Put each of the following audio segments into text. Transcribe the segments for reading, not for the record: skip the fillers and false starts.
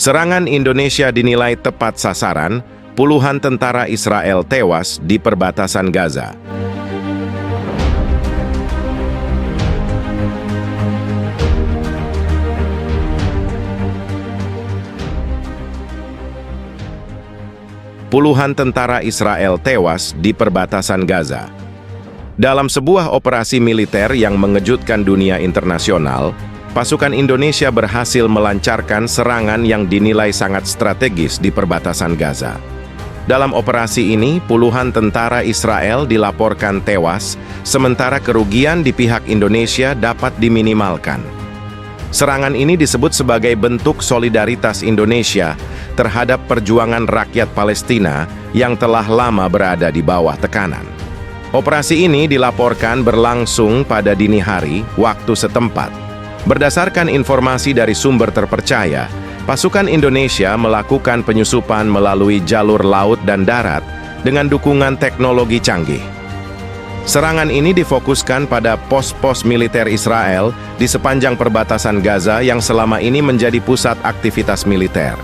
Serangan Indonesia dinilai tepat sasaran, puluhan tentara Israel tewas di perbatasan Gaza. Puluhan tentara Israel tewas di perbatasan Gaza. Dalam sebuah operasi militer yang mengejutkan dunia internasional, pasukan Indonesia berhasil melancarkan serangan yang dinilai sangat strategis di perbatasan Gaza. Dalam operasi ini, puluhan tentara Israel dilaporkan tewas, sementara kerugian di pihak Indonesia dapat diminimalkan. Serangan ini disebut sebagai bentuk solidaritas Indonesia terhadap perjuangan rakyat Palestina yang telah lama berada di bawah tekanan. Operasi ini dilaporkan berlangsung pada dini hari, waktu setempat. Berdasarkan informasi dari sumber terpercaya, pasukan Indonesia melakukan penyusupan melalui jalur laut dan darat dengan dukungan teknologi canggih. Serangan ini difokuskan pada pos-pos militer Israel di sepanjang perbatasan Gaza yang selama ini menjadi pusat aktivitas militer.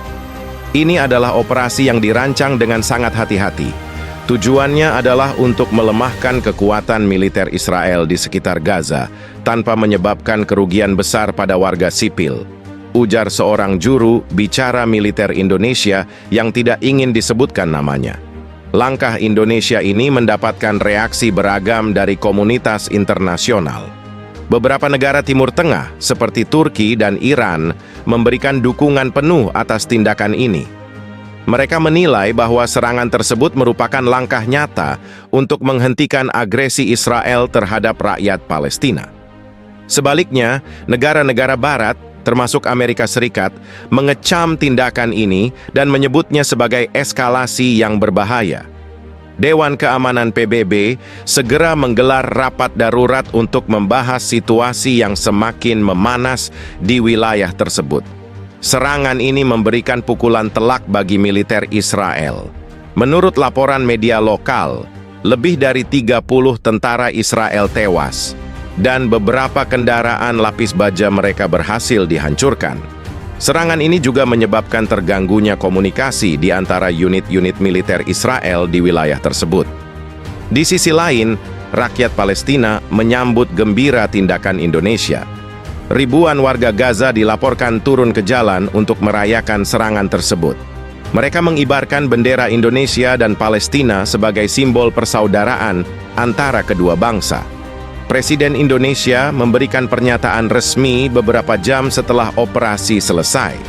Ini adalah operasi yang dirancang dengan sangat hati-hati. Tujuannya adalah untuk melemahkan kekuatan militer Israel di sekitar Gaza tanpa menyebabkan kerugian besar pada warga sipil, ujar seorang juru bicara militer Indonesia yang tidak ingin disebutkan namanya. Langkah Indonesia ini mendapatkan reaksi beragam dari komunitas internasional. Beberapa negara Timur Tengah seperti Turki dan Iran memberikan dukungan penuh atas tindakan ini. Mereka menilai bahwa serangan tersebut merupakan langkah nyata untuk menghentikan agresi Israel terhadap rakyat Palestina. Sebaliknya, negara-negara Barat, termasuk Amerika Serikat, mengecam tindakan ini dan menyebutnya sebagai eskalasi yang berbahaya. Dewan Keamanan PBB segera menggelar rapat darurat untuk membahas situasi yang semakin memanas di wilayah tersebut. Serangan ini memberikan pukulan telak bagi militer Israel. Menurut laporan media lokal, lebih dari 30 tentara Israel tewas, dan beberapa kendaraan lapis baja mereka berhasil dihancurkan. Serangan ini juga menyebabkan terganggunya komunikasi di antara unit-unit militer Israel di wilayah tersebut. Di sisi lain, rakyat Palestina menyambut gembira tindakan Indonesia. Ribuan warga Gaza dilaporkan turun ke jalan untuk merayakan serangan tersebut. Mereka mengibarkan bendera Indonesia dan Palestina sebagai simbol persaudaraan antara kedua bangsa. Presiden Indonesia memberikan pernyataan resmi beberapa jam setelah operasi selesai.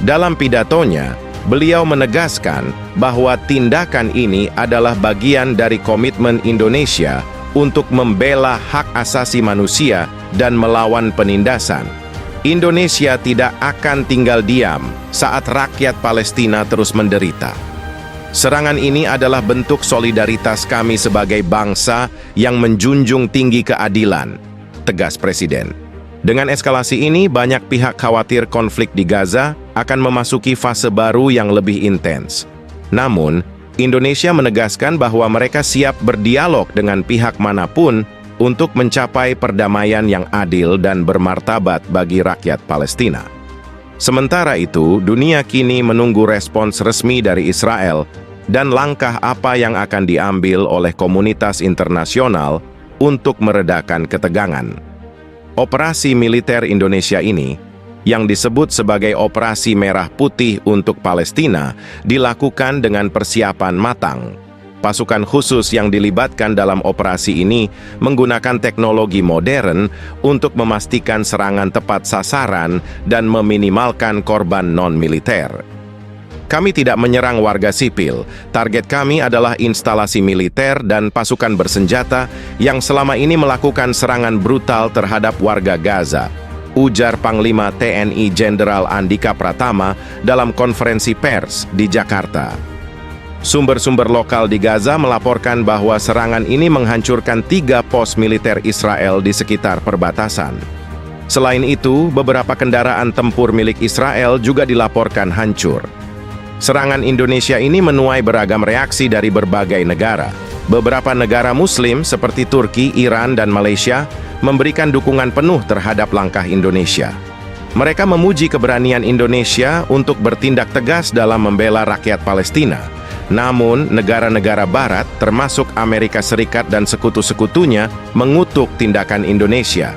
Dalam pidatonya, beliau menegaskan bahwa tindakan ini adalah bagian dari komitmen Indonesia untuk membela hak asasi manusia dan melawan penindasan. Indonesia tidak akan tinggal diam saat rakyat Palestina terus menderita. Serangan ini adalah bentuk solidaritas kami sebagai bangsa yang menjunjung tinggi keadilan, tegas Presiden. Dengan eskalasi ini, banyak pihak khawatir konflik di Gaza akan memasuki fase baru yang lebih intens. Namun, Indonesia menegaskan bahwa mereka siap berdialog dengan pihak manapun untuk mencapai perdamaian yang adil dan bermartabat bagi rakyat Palestina. Sementara itu, dunia kini menunggu respons resmi dari Israel dan langkah apa yang akan diambil oleh komunitas internasional untuk meredakan ketegangan. Operasi militer Indonesia ini, yang disebut sebagai Operasi Merah Putih untuk Palestina, dilakukan dengan persiapan matang. Pasukan khusus yang dilibatkan dalam operasi ini menggunakan teknologi modern untuk memastikan serangan tepat sasaran dan meminimalkan korban non-militer. Kami tidak menyerang warga sipil. Target kami adalah instalasi militer dan pasukan bersenjata yang selama ini melakukan serangan brutal terhadap warga Gaza, ujar Panglima TNI Jenderal Andika Pratama dalam konferensi pers di Jakarta. Sumber-sumber lokal di Gaza melaporkan bahwa serangan ini menghancurkan 3 pos militer Israel di sekitar perbatasan. Selain itu, beberapa kendaraan tempur milik Israel juga dilaporkan hancur. Serangan Indonesia ini menuai beragam reaksi dari berbagai negara. Beberapa negara Muslim seperti Turki, Iran, dan Malaysia memberikan dukungan penuh terhadap langkah Indonesia. Mereka memuji keberanian Indonesia untuk bertindak tegas dalam membela rakyat Palestina. Namun, negara-negara Barat, termasuk Amerika Serikat dan sekutu-sekutunya, mengutuk tindakan Indonesia.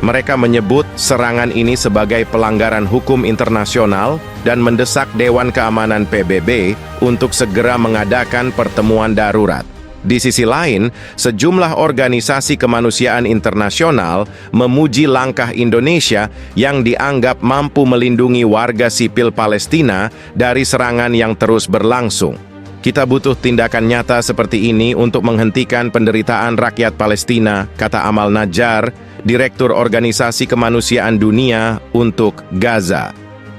Mereka menyebut serangan ini sebagai pelanggaran hukum internasional dan mendesak Dewan Keamanan PBB untuk segera mengadakan pertemuan darurat. Di sisi lain, sejumlah organisasi kemanusiaan internasional memuji langkah Indonesia yang dianggap mampu melindungi warga sipil Palestina dari serangan yang terus berlangsung. Kita butuh tindakan nyata seperti ini untuk menghentikan penderitaan rakyat Palestina, kata Amal Najjar, Direktur Organisasi Kemanusiaan Dunia untuk Gaza.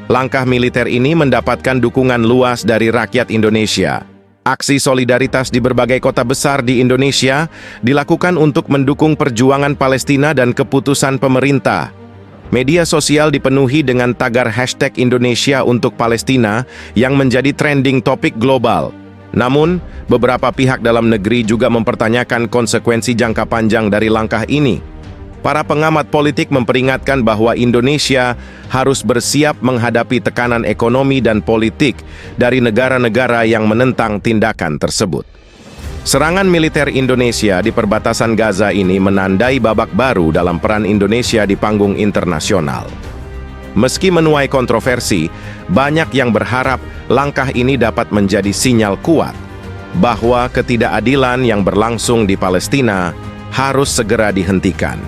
Langkah militer ini mendapatkan dukungan luas dari rakyat Indonesia. Aksi solidaritas di berbagai kota besar di Indonesia dilakukan untuk mendukung perjuangan Palestina dan keputusan pemerintah. Media sosial dipenuhi dengan tagar hashtag Indonesia untuk Palestina yang menjadi trending topik global. Namun, beberapa pihak dalam negeri juga mempertanyakan konsekuensi jangka panjang dari langkah ini. Para pengamat politik memperingatkan bahwa Indonesia harus bersiap menghadapi tekanan ekonomi dan politik dari negara-negara yang menentang tindakan tersebut. Serangan militer Indonesia di perbatasan Gaza ini menandai babak baru dalam peran Indonesia di panggung internasional. Meski menuai kontroversi, banyak yang berharap langkah ini dapat menjadi sinyal kuat bahwa ketidakadilan yang berlangsung di Palestina harus segera dihentikan.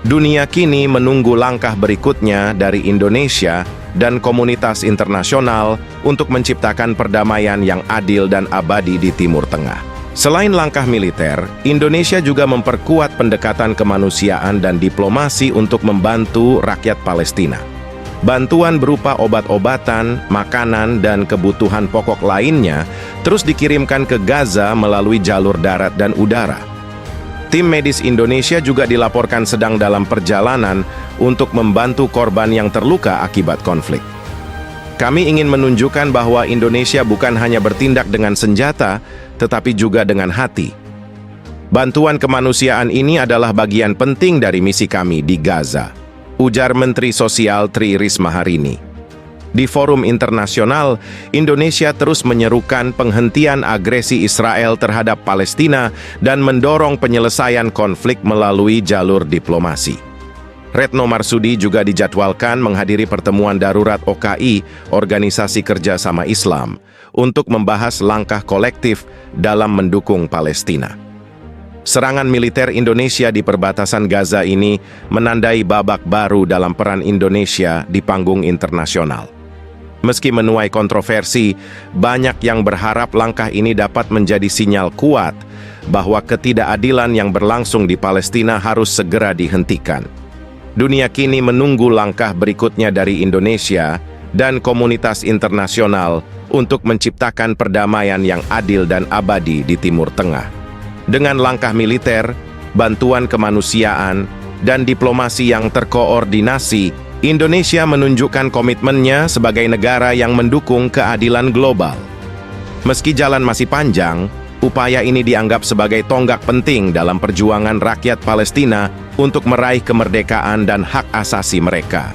Dunia kini menunggu langkah berikutnya dari Indonesia dan komunitas internasional untuk menciptakan perdamaian yang adil dan abadi di Timur Tengah. Selain langkah militer, Indonesia juga memperkuat pendekatan kemanusiaan dan diplomasi untuk membantu rakyat Palestina. Bantuan berupa obat-obatan, makanan, dan kebutuhan pokok lainnya terus dikirimkan ke Gaza melalui jalur darat dan udara. Tim medis Indonesia juga dilaporkan sedang dalam perjalanan untuk membantu korban yang terluka akibat konflik. Kami ingin menunjukkan bahwa Indonesia bukan hanya bertindak dengan senjata, tetapi juga dengan hati. Bantuan kemanusiaan ini adalah bagian penting dari misi kami di Gaza, ujar Menteri Sosial Tri Risma hari ini. Di forum internasional, Indonesia terus menyerukan penghentian agresi Israel terhadap Palestina dan mendorong penyelesaian konflik melalui jalur diplomasi. Retno Marsudi juga dijadwalkan menghadiri pertemuan darurat OKI, Organisasi Kerjasama Islam, untuk membahas langkah kolektif dalam mendukung Palestina. Serangan militer Indonesia di perbatasan Gaza ini menandai babak baru dalam peran Indonesia di panggung internasional. Meski menuai kontroversi, banyak yang berharap langkah ini dapat menjadi sinyal kuat bahwa ketidakadilan yang berlangsung di Palestina harus segera dihentikan. Dunia kini menunggu langkah berikutnya dari Indonesia dan komunitas internasional untuk menciptakan perdamaian yang adil dan abadi di Timur Tengah. Dengan langkah militer, bantuan kemanusiaan, dan diplomasi yang terkoordinasi, Indonesia menunjukkan komitmennya sebagai negara yang mendukung keadilan global. Meski jalan masih panjang, upaya ini dianggap sebagai tonggak penting dalam perjuangan rakyat Palestina untuk meraih kemerdekaan dan hak asasi mereka.